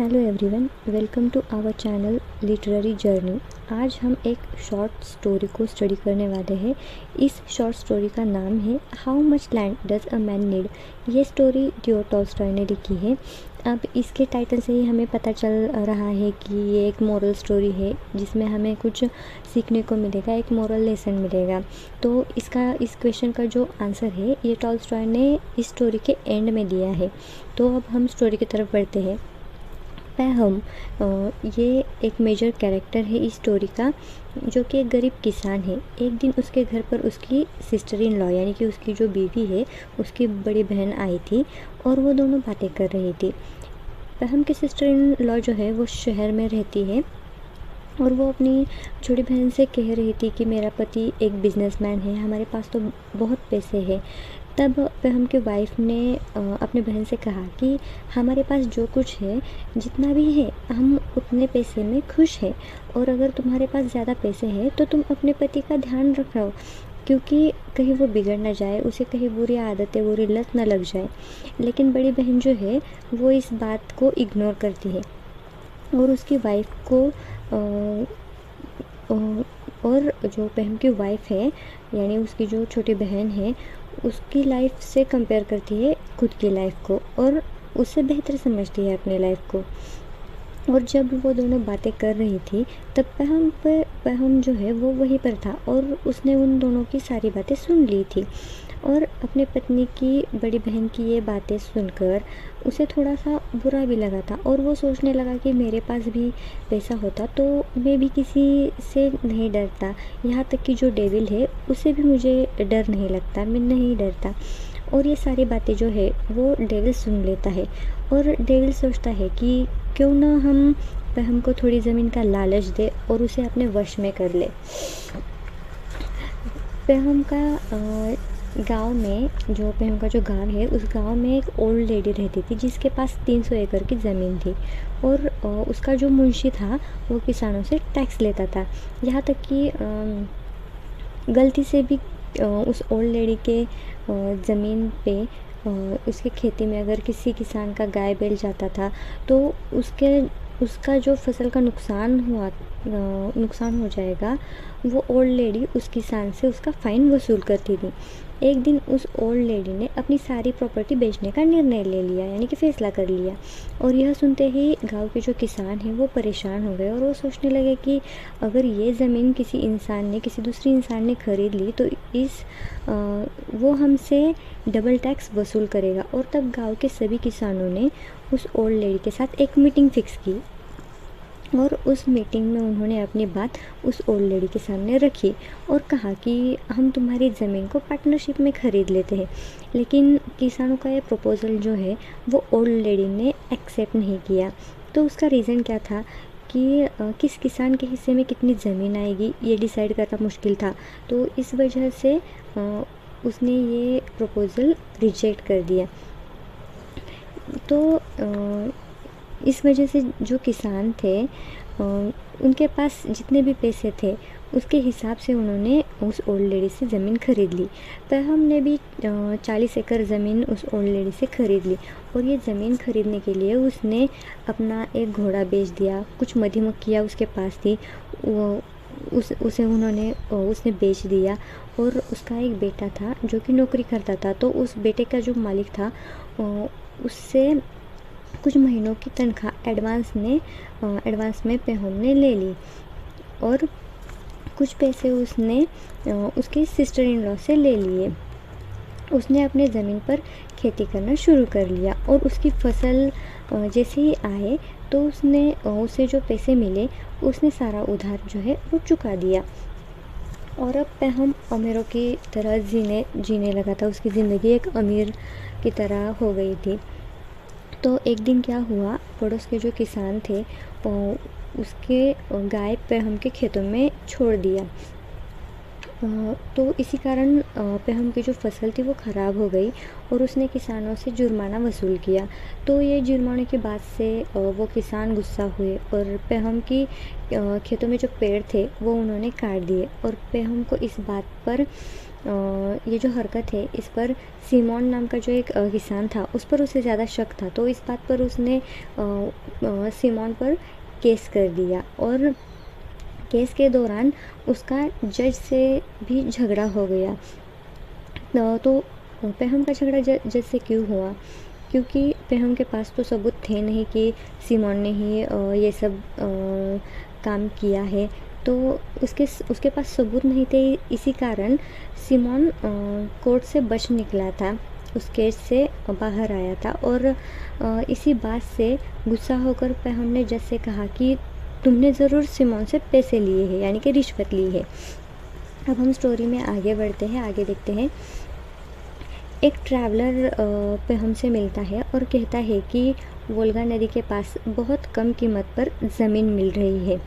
Hello everyone, welcome to our channel literary journey. आज हम एक शॉर्ट स्टोरी को स्टडी करने वाले हैं। इस शॉर्ट स्टोरी का नाम है how much land does a man need. ये स्टोरी लियो टॉल्स्टॉय ने लिखी है। अब इसके टाइटल से ही हमें पता चल रहा है कि ये एक मोरल स्टोरी है जिसमें हमें कुछ सीखने को मिलेगा, एक मोरल लेसन मिलेगा। तो इस क्वेश्चन का जो आंसर है ये टॉल्स्टॉय ने इस स्टोरी के एंड में दिया है। तो अब हम स्टोरी की तरफ बढ़ते हैं। पैहम ये एक मेजर कैरेक्टर है इस स्टोरी का, जो कि एक गरीब किसान है। एक दिन उसके घर पर उसकी सिस्टर इन लॉ यानी कि उसकी जो बीवी है उसकी बड़ी बहन आई थी और वो दोनों बातें कर रही थी। पैहम की सिस्टर इन लॉ जो है वो शहर में रहती है और वो अपनी छोटी बहन से कह रही थी कि मेरा पति एक बिजनेसमैन है, हमारे पास तो बहुत पैसे हैं। तब पैहम की वाइफ ने अपने बहन से कहा कि हमारे पास जो कुछ है, जितना भी है, हम उतने पैसे में खुश हैं, और अगर तुम्हारे पास ज़्यादा पैसे हैं तो तुम अपने पति का ध्यान रखो, क्योंकि कहीं वो बिगड़ ना जाए, उसे कहीं बुरी आदतें, बुरी लत ना लग जाए। लेकिन बड़ी बहन जो है वो इस बात को इग्नोर करती है और उसकी वाइफ को और जो पैहम की वाइफ है यानी उसकी जो छोटी बहन है उसकी लाइफ से कंपेयर करती है खुद की लाइफ को और उससे बेहतर समझती है अपनी लाइफ को। और जब वो दोनों बातें कर रही थी तब पैहम जो है वो वहीं पर था और उसने उन दोनों की सारी बातें सुन ली थी। और अपनी पत्नी की, बड़ी बहन की ये बातें सुनकर उसे थोड़ा सा बुरा भी लगा था और वो सोचने लगा कि मेरे पास भी पैसा होता तो मैं भी किसी से नहीं डरता, यहाँ तक कि जो डेविल है उसे भी मुझे डर नहीं लगता, मैं नहीं डरता। और ये सारी बातें जो है वो डेविल सुन लेता है और डेविल सोचता है कि क्यों ना हम पैहम को थोड़ी ज़मीन का लालच दे और उसे अपने वश में कर ले। पैहम का जो गांव है उस गांव में एक ओल्ड लेडी रहती थी जिसके पास 300 एकड़ की ज़मीन थी और उसका जो मुंशी था वो किसानों से टैक्स लेता था। यहाँ तक कि गलती से भी उस ओल्ड लेडी के ज़मीन पे उसके खेती में अगर किसी किसान का गाय बैल जाता था तो उसका जो फसल का नुकसान हो जाएगा, वो ओल्ड लेडी उस किसान से उसका फ़ाइन वसूल करती थी। एक दिन उस ओल्ड लेडी ने अपनी सारी प्रॉपर्टी बेचने का निर्णय ले लिया यानी कि फ़ैसला कर लिया। और यह सुनते ही गांव के जो किसान हैं वो परेशान हो गए और वो सोचने लगे कि अगर ये ज़मीन किसी दूसरी इंसान ने ख़रीद ली तो वो हमसे डबल टैक्स वसूल करेगा। और तब गांव के सभी किसानों ने उस ओल्ड लेडी के साथ एक मीटिंग फ़िक्स की और उस मीटिंग में उन्होंने अपनी बात उस ओल्ड लेडी के सामने रखी और कहा कि हम तुम्हारी ज़मीन को पार्टनरशिप में ख़रीद लेते हैं। लेकिन किसानों का ये प्रपोज़ल जो है वो ओल्ड लेडी ने एक्सेप्ट नहीं किया। तो उसका रीज़न क्या था कि किस किसान के हिस्से में कितनी ज़मीन आएगी ये डिसाइड करना मुश्किल था। तो इस वजह से उसने ये प्रपोज़ल रिजेक्ट कर दिया। तो इस वजह से जो किसान थे उनके पास जितने भी पैसे थे उसके हिसाब से उन्होंने उस ओल्ड लेडी से ज़मीन ख़रीद ली। पैहम ने भी 40 एकड़ ज़मीन उस ओल्ड लेडी से ख़रीद ली और ये ज़मीन ख़रीदने के लिए उसने अपना एक घोड़ा बेच दिया। कुछ मधुमक्खियाँ उसके पास थी, उसने बेच दिया। और उसका एक बेटा था जो कि नौकरी करता था, तो उस बेटे का जो मालिक था उससे कुछ महीनों की तनख्वाह एडवांस में पैहम ने ले ली और कुछ पैसे उसने उसकी सिस्टर इन लॉ से ले लिए। उसने अपने ज़मीन पर खेती करना शुरू कर लिया और उसकी फसल जैसे ही आए तो उसे जो पैसे मिले उसने सारा उधार जो है वो चुका दिया। और अब पैहम अमीरों की तरह जीने लगा था, उसकी ज़िंदगी एक अमीर की तरह हो गई थी। तो एक दिन क्या हुआ, पड़ोस के जो किसान थे उसके गाय पैहम के खेतों में छोड़ दिया। तो इसी कारण पैहम की जो फसल थी वो ख़राब हो गई और उसने किसानों से जुर्माना वसूल किया। तो ये जुर्माने की बात से वो किसान गुस्सा हुए और पैहम की खेतों में जो पेड़ थे वो उन्होंने काट दिए। और पैहम को इस बात पर ये जो हरकत है इस पर सिमोन नाम का जो एक किसान था उस पर उसे ज़्यादा शक था, तो इस बात पर उसने सिमोन पर केस कर दिया। और केस के दौरान उसका जज से भी झगड़ा हो गया। तो पेहम का झगड़ा जज से क्यों हुआ? क्योंकि पेहम के पास तो सबूत थे नहीं कि सिमोन ने ही ये सब काम किया है, तो उसके पास सबूत नहीं थे। इसी कारण सिमोन कोर्ट से बच निकला था, उस केस से बाहर आया था। और इसी बात से गुस्सा होकर पेहम ने जज से कहा कि तुमने ज़रूर सिमोन से पैसे लिए हैं, यानी कि रिश्वत ली है। अब हम स्टोरी में आगे बढ़ते हैं, आगे देखते हैं। एक ट्रैवलर पेहम से मिलता है और कहता है कि वोल्गा नदी के पास बहुत कम कीमत पर ज़मीन मिल रही है,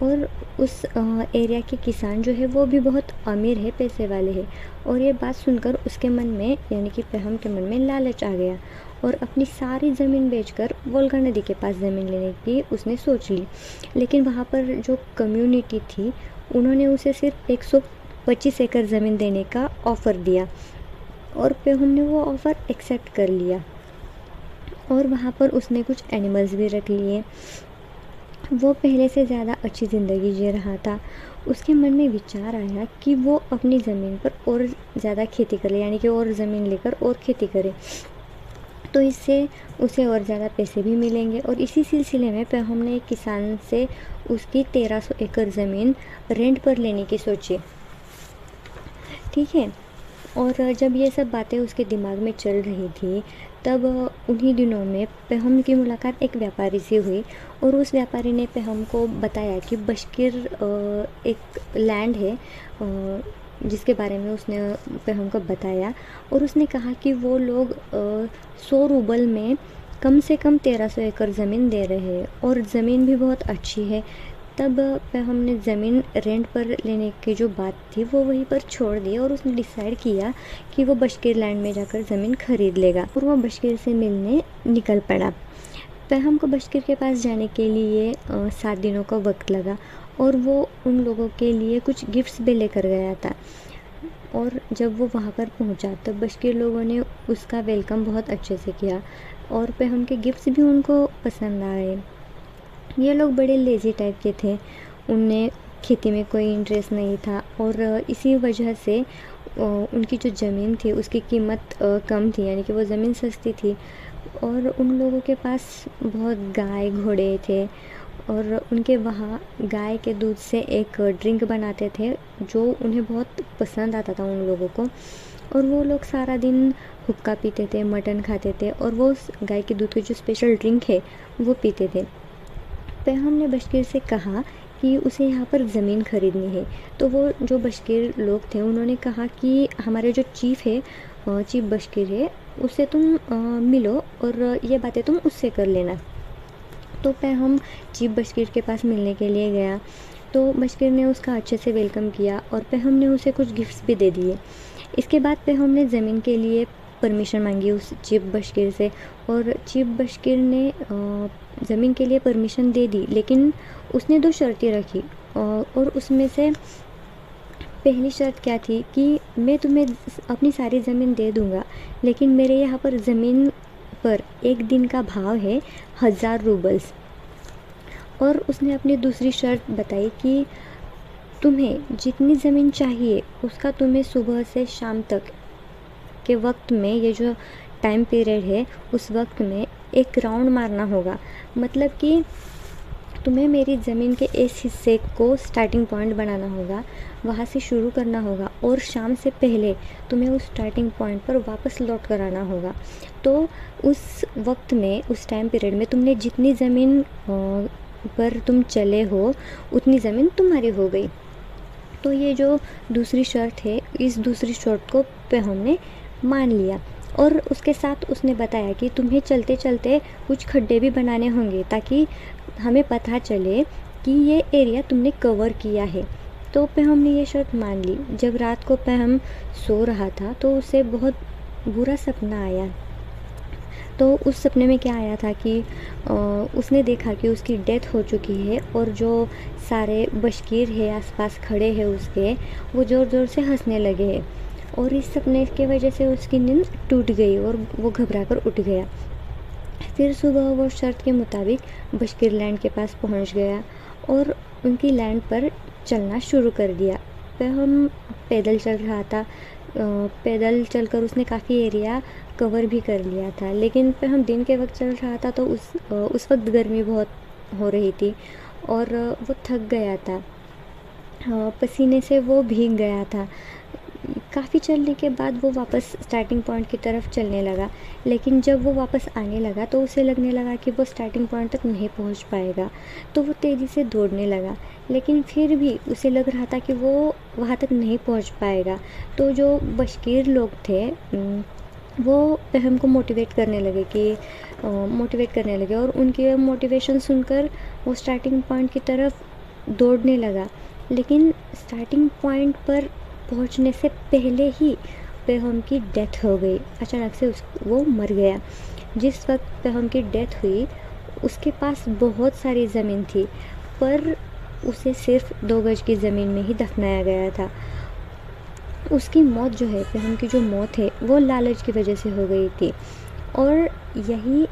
और उस एरिया के किसान जो है वो भी बहुत अमीर है, पैसे वाले हैं। और ये बात सुनकर उसके मन में, यानी कि पेहम के मन में लालच आ गया और अपनी सारी ज़मीन बेचकर वोल्गा नदी के पास ज़मीन लेने की उसने सोच ली। लेकिन वहाँ पर जो कम्युनिटी थी उन्होंने उसे सिर्फ 125 एकड़ ज़मीन देने का ऑफ़र दिया, और पेहम ने वो ऑफ़र एक्सेप्ट कर लिया। और वहाँ पर उसने कुछ एनिमल्स भी रख लिए। वो पहले से ज़्यादा अच्छी ज़िंदगी जी रहा था। उसके मन में विचार आया कि वो अपनी ज़मीन पर और ज़्यादा खेती करे, यानी कि और ज़मीन लेकर और खेती करे, तो इससे उसे और ज़्यादा पैसे भी मिलेंगे। और इसी सिलसिले में पेहम ने एक किसान से उसकी 1300 एकड़ ज़मीन रेंट पर लेने की सोची। ठीक है। और जब ये सब बातें उसके दिमाग में चल रही थी, तब उन्हीं दिनों में पेहम की मुलाकात एक व्यापारी से हुई, और उस व्यापारी ने पेहम को बताया कि बशकीर एक लैंड है जिसके बारे में उसने पेहम को बताया। और उसने कहा कि वो लोग 100 रूबल में कम से कम 1300 एकड़ ज़मीन दे रहे हैं, और ज़मीन भी बहुत अच्छी है। तब पेहम ने ज़मीन रेंट पर लेने की जो बात थी वो वहीं पर छोड़ दी, और उसने डिसाइड किया कि वो बशकीर लैंड में जाकर ज़मीन खरीद लेगा। और वो बशकीर से मिलने निकल पड़ा। पेहम को बशकीर के पास जाने के लिए 7 दिनों का वक्त लगा, और वो उन लोगों के लिए कुछ गिफ्ट्स भी लेकर गया था। और जब वो वहाँ पर पहुँचा तो बशकीर लोगों ने उसका वेलकम बहुत अच्छे से किया, और पेहम के गिफ्ट्स भी उनको पसंद आए। ये लोग बड़े लेज़ी टाइप के थे, उन्हें खेती में कोई इंटरेस्ट नहीं था, और इसी वजह से उनकी जो ज़मीन थी उसकी कीमत कम थी, यानी कि वो ज़मीन सस्ती थी। और उन लोगों के पास बहुत गाय घोड़े थे, और उनके वहाँ गाय के दूध से एक ड्रिंक बनाते थे जो उन्हें बहुत पसंद आता था उन लोगों को। और वो लोग सारा दिन हुक्का पीते थे, मटन खाते थे, और वो उस गाय के दूध की जो स्पेशल ड्रिंक है वो पीते थे। पेहम ने बशकीर से कहा कि उसे यहाँ पर ज़मीन ख़रीदनी है। तो वो जो बशकीर लोग थे उन्होंने कहा कि हमारे जो चीफ़ है, चीफ बशकीर है, उससे तुम मिलो और ये बातें तुम उससे कर लेना। तो पेहम चीफ बशकीर के पास मिलने के लिए गया, तो बशकीर ने उसका अच्छे से वेलकम किया, और पेहम ने उसे कुछ गिफ्ट्स भी दे दिए। इसके बाद पेहम ने ज़मीन के लिए परमिशन मांगी उस चीफ बशकीर से, और चीफ बशकीर ने ज़मीन के लिए परमिशन दे दी, लेकिन उसने 2 शर्तें रखी, और उसमें से पहली शर्त क्या थी कि मैं तुम्हें अपनी सारी ज़मीन दे दूँगा, लेकिन मेरे यहाँ पर ज़मीन पर एक दिन का भाव है 1000 रूबल्स। और उसने अपनी दूसरी शर्त बताई कि तुम्हें जितनी ज़मीन चाहिए उसका तुम्हें सुबह से शाम तक के वक्त में, ये जो टाइम पीरियड है उस वक्त में एक राउंड मारना होगा। मतलब कि तुम्हें मेरी ज़मीन के इस हिस्से को स्टार्टिंग पॉइंट बनाना होगा, वहाँ से शुरू करना होगा, और शाम से पहले तुम्हें उस स्टार्टिंग पॉइंट पर वापस लौट कर आना होगा। तो उस वक्त में, उस टाइम पीरियड में तुमने जितनी ज़मीन पर तुम चले हो उतनी ज़मीन तुम्हारी हो गई। तो ये जो दूसरी शर्त है, इस दूसरी शर्त को पेहम ने मान लिया, और उसके साथ उसने बताया कि तुम्हें चलते चलते कुछ खड्डे भी बनाने होंगे ताकि हमें पता चले कि ये एरिया तुमने कवर किया है। तो पेहम ने ये शर्त मान ली। जब रात को पेहम सो रहा था तो उसे बहुत बुरा सपना आया। तो उस सपने में क्या आया था कि उसने देखा कि उसकी डेथ हो चुकी है, और जो सारे बशकीर है आसपास खड़े हैं उसके, वो ज़ोर ज़ोर से हंसने लगे हैं। और इस सपने की वजह से उसकी नींद टूट गई और वो घबरा कर उठ गया। फिर सुबह वो शर्त के मुताबिक बशकीर लैंड के पास पहुंच गया और उनकी लैंड पर चलना शुरू कर दिया। हम पैदल चल रहा था। पैदल चलकर उसने काफ़ी एरिया कवर भी कर लिया था, लेकिन हम दिन के वक्त चल रहा था तो उस वक्त गर्मी बहुत हो रही थी और वो थक गया था। पसीने से वो भीग गया था। काफ़ी चलने के बाद वो वापस स्टार्टिंग पॉइंट की तरफ चलने लगा, लेकिन जब वो वापस आने लगा तो उसे लगने लगा कि वो स्टार्टिंग पॉइंट तक नहीं पहुंच पाएगा। तो वो तेज़ी से दौड़ने लगा, लेकिन फिर भी उसे लग रहा था कि वो वहाँ तक नहीं पहुंच पाएगा। तो जो बशकीर लोग थे वो पहम को मोटिवेट करने लगे और उनके मोटिवेशन सुनकर वो स्टार्टिंग पॉइंट की तरफ दौड़ने लगा। लेकिन स्टार्टिंग पॉइंट पर पहुंचने से पहले ही पेहम की डेथ हो गई। अचानक से वो मर गया। जिस वक्त पेहम की डेथ हुई उसके पास बहुत सारी ज़मीन थी, पर उसे सिर्फ 2 गज की ज़मीन में ही दफनाया गया था। उसकी मौत जो है, पेहम की जो मौत है, वो लालच की वजह से हो गई थी। और यही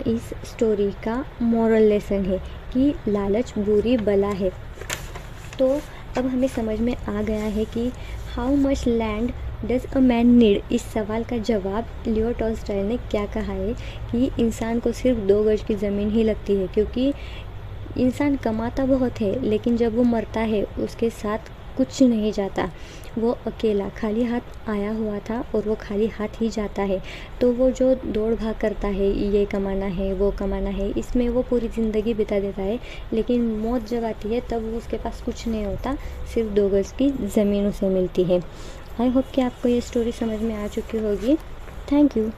इस स्टोरी का मॉरल लेसन है कि लालच बुरी बला है। तो अब हमें समझ में आ गया है कि how much land does a man need. इस सवाल का जवाब लियो टॉल्स्टॉय ने क्या कहा है कि इंसान को सिर्फ 2 गज की ज़मीन ही लगती है, क्योंकि इंसान कमाता बहुत है लेकिन जब वो मरता है उसके साथ कुछ नहीं जाता। वो अकेला खाली हाथ आया हुआ था और वो खाली हाथ ही जाता है। तो वो जो दौड़ भाग करता है, ये कमाना है वो कमाना है, इसमें वो पूरी ज़िंदगी बिता देता है, लेकिन मौत जब आती है तब उसके पास कुछ नहीं होता, सिर्फ 2 गज की ज़मीन उसे मिलती है। आई होप कि आपको ये स्टोरी समझ में आ चुकी होगी। Thank you.